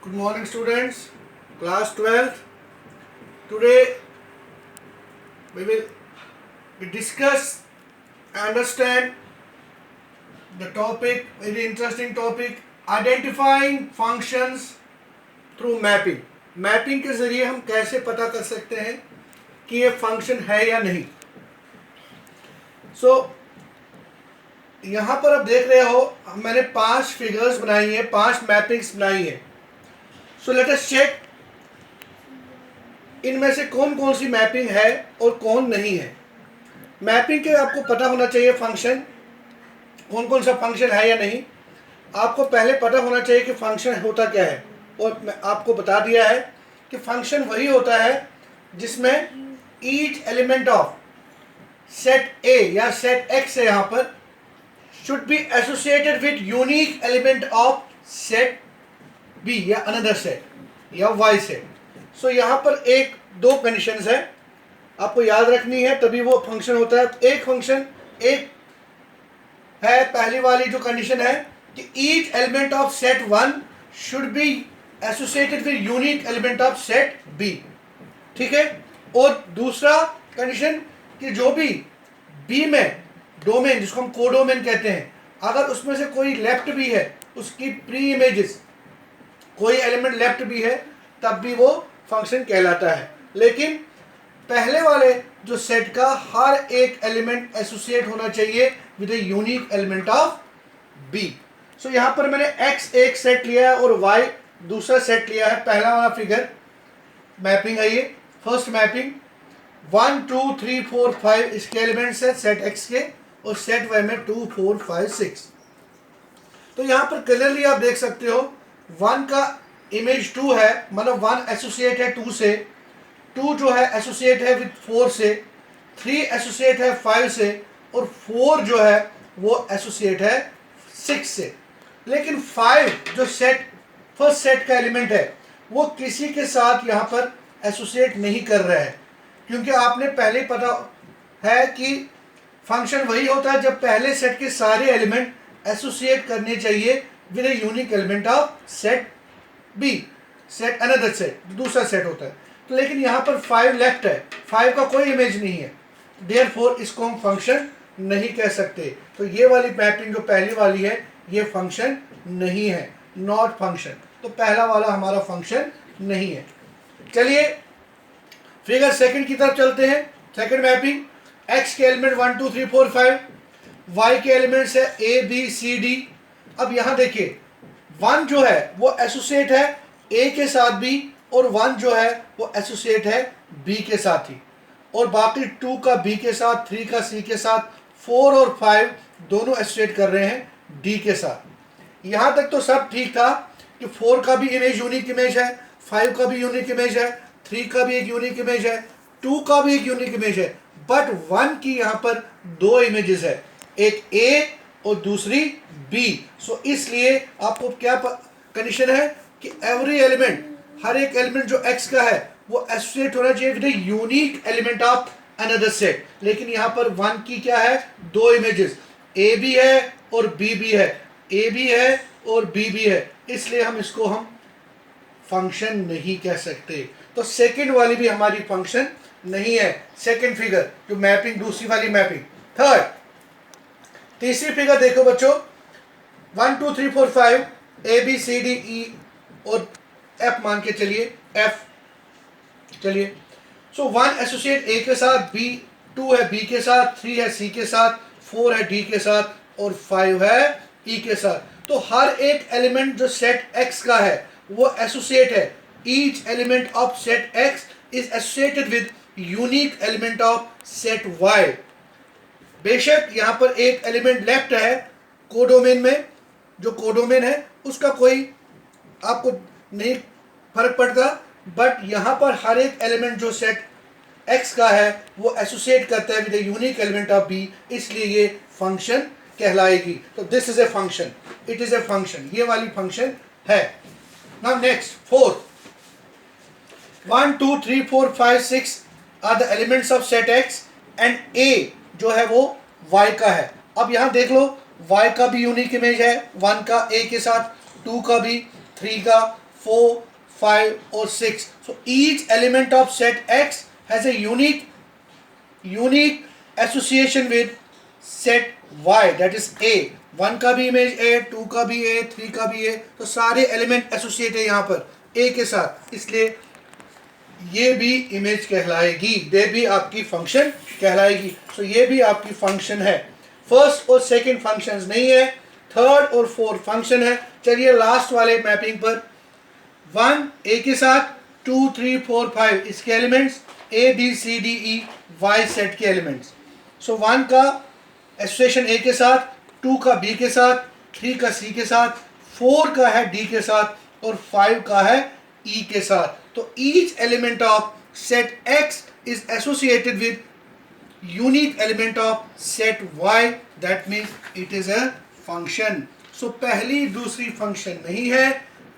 Good morning students, class 12th. Today we will discuss and understand the topic, very interesting topic, identifying functions through mapping. Mapping के ज़रिए हम कैसे पता कर सकते हैं कि ये फंक्शन है या नहीं. यहाँ पर आप देख रहे हो मैंने 5 फिगर्स बनाई हैं, 5 मैपिंग्स बनाई हैं. सो लेट अस चेक इनमें से कौन कौन सी मैपिंग है और कौन नहीं है. मैपिंग के आपको पता होना चाहिए फंक्शन, कौन कौन सा फंक्शन है या नहीं. आपको पहले पता होना चाहिए कि फंक्शन होता क्या है, और मैं आपको बता दिया है कि फंक्शन वही होता है जिसमें each element of set A या सेट एक्स है यहाँ पर should be associated with unique element of set B या अनदर सेट या वाई सेट. सो यहाँ पर एक दो कंडीशंस है आपको याद रखनी है, तभी वो फंक्शन होता है. एक फंक्शन एक है, पहली वाली जो कंडीशन है कि each element of set one should be associated with unique element of set B. ठीक है. और दूसरा कंडीशन कि जो भी बी में डोमेन, जिसको हम कोडोमेन कहते हैं, अगर उसमें से कोई लेफ्ट भी है, उसकी प्री इमेजेस कोई एलिमेंट लेफ्ट भी है, तब भी वो फंक्शन कहलाता है. लेकिन पहले वाले जो सेट का हर एक एलिमेंट एसोसिएट होना चाहिए with a unique element of B. So यहाँ पर मैंने x एक सेट लिया है और y दूसरा सेट लिया है. पहला वाला फिगर मैपिंग है, ये फर्स्ट मैपिंग 1 2 3 4 5 इसके एलिमेंट्स है सेट x के, और सेट y में 2 4 5 6. तो यहाँ पर क्लियरली आप देख सकते हो 1 का इमेज 2 है, मतलब 1 एसोसिएट है 2 से, 2 जो है एसोसिएट है विद 4 से, 3 एसोसिएट है 5 से, और 4 जो है वो एसोसिएट है 6 से. लेकिन 5 जो सेट फर्स्ट सेट का एलिमेंट है वो किसी के साथ यहाँ पर एसोसिएट नहीं कर रहा है, क्योंकि आपने पहले पता है कि फंक्शन वही होता है जब पहले सेट के सारे एलिमेंट एसोसिएट करने चाहिए with a unique element of set B, set another set दूसरा सेट होता है. तो लेकिन यहाँ पर 5 लेफ्ट है, 5 का कोई इमेज नहीं है, देयरफॉर इसको हम फंक्शन नहीं कह सकते. तो ये वाली मैपिंग जो पहली वाली है ये फंक्शन नहीं है, नॉट फंक्शन. तो पहला वाला हमारा फंक्शन नहीं है. चलिए फिगर सेकंड की तरफ चलते हैं. सेकंड मैपिंग x के एलिमेंट 1 2 3 4 5, y के एलिमेंट्स है a b c d. अब यहाँ देखिए 1 जो है वो एसोसिएट है a के साथ भी, और 1 जो है वो एसोसिएट है b के साथ ही, और बाकी 2 का b के साथ, 3 का c के साथ, 4 और 5 दोनों एसोसिएट कर रहे हैं d के साथ. यहाँ तक तो सब ठीक था कि 4 का भी इमेज यूनिक इमेज है, 5 का भी यूनिक इमेज है, 3 का भी एक यूनिक इमेज है, 2 का भी एक यूनिक इमेज है. बट 1 की यहाँ पर 2 इमेजेस है, एक a और दूसरी b. सो इसलिए आपको क्या कंडीशन है कि एवरी एलिमेंट, हर एक एलिमेंट जो x का है वो एसोसिएट होना चाहिए with a unique element of another set. लेकिन यहाँ पर 1 की क्या है, 2 इमेजेस, a भी है और b भी है, a भी है और b भी है, इसलिए हम इसको फंक्शन नहीं कह सकते. तो सेकंड वाली भी हमारी फंक्शन नहीं है. सेकंड फिगर जो मैपिंग, दूसरी वाली मैपिंग. थर्ड, तीसरी फिगर देखो बच्चों, 1 2 3 4 5 a b c d e और f मान के चलिए, f चलिए. सो 1 एसोसिएट a के साथ, b 2 है b के साथ, 3 है c के साथ, 4 है d के साथ, और 5 है e के साथ. तो हर एक एलिमेंट जो सेट x का है वो एसोसिएट है. Each element of set x is associated with unique element of set y. बेशक यहाँ पर एक एलिमेंट लेफ्ट है कोडोमेन में, जो कोडोमेन है उसका कोई आपको नहीं फर्क पड़ता, बट यहाँ पर हर एक एलिमेंट जो सेट x का है वो एसोसिएट करता है with a unique element of b, इसलिए ये फंक्शन कहलाएगी. तो this is a function, it is a function, ये वाली फंक्शन है. Now next fourth, 1 2 3 4 5 6 are the elements of set x and a जो है वो y का है. अब यहाँ देख लो y का भी यूनिक इमेज है, 1 का a के साथ, 2 का भी, 3 का, 4, 5 or 6. So each element of set X has a unique association with set Y, that is A. 1 का भी इमेज A, 2 का भी A, 3 का भी A, तो सारे एलिमेंट एसोसिएट है यहाँ पर A के साथ, इसलिए ये भी इमेज कहलाएगी, ये भी आपकी फंक्शन कहलाएगी. सो ये भी आपकी फंक्शन है. फर्स्ट और सेकंड फंक्शंस नहीं है, थर्ड और फोर्थ फंक्शन है. चलिए लास्ट वाले मैपिंग पर. 1 A के साथ, 2, 3, 4, 5 इसके elements, A B C D E Y set के एलिमेंट्स. सो 1 का एसोसिएशन A के साथ, 2 का B के साथ, 3 का C के साथ, 4 का है D के साथ और 5 का है E के साथ. तो each element of set X is associated with unique element of set Y, that means it is a function. So पहली दूसरी फंक्शन नहीं है,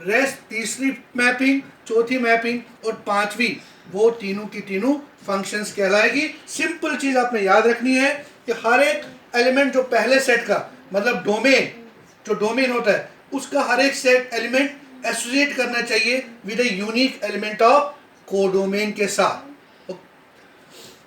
रेस्ट तीसरी मैपिंग, चौथी मैपिंग और पांचवी, वो तीनों की तीनों फंक्शंस कहलाएगी. सिंपल चीज आपने याद रखनी है कि हर एक एलिमेंट जो पहले सेट का मतलब डोमेन, जो डोमेन होता है उसका हर एक सेट एलिमेंट एसोसिएट करना चाहिए with a unique element of codomain के साथ.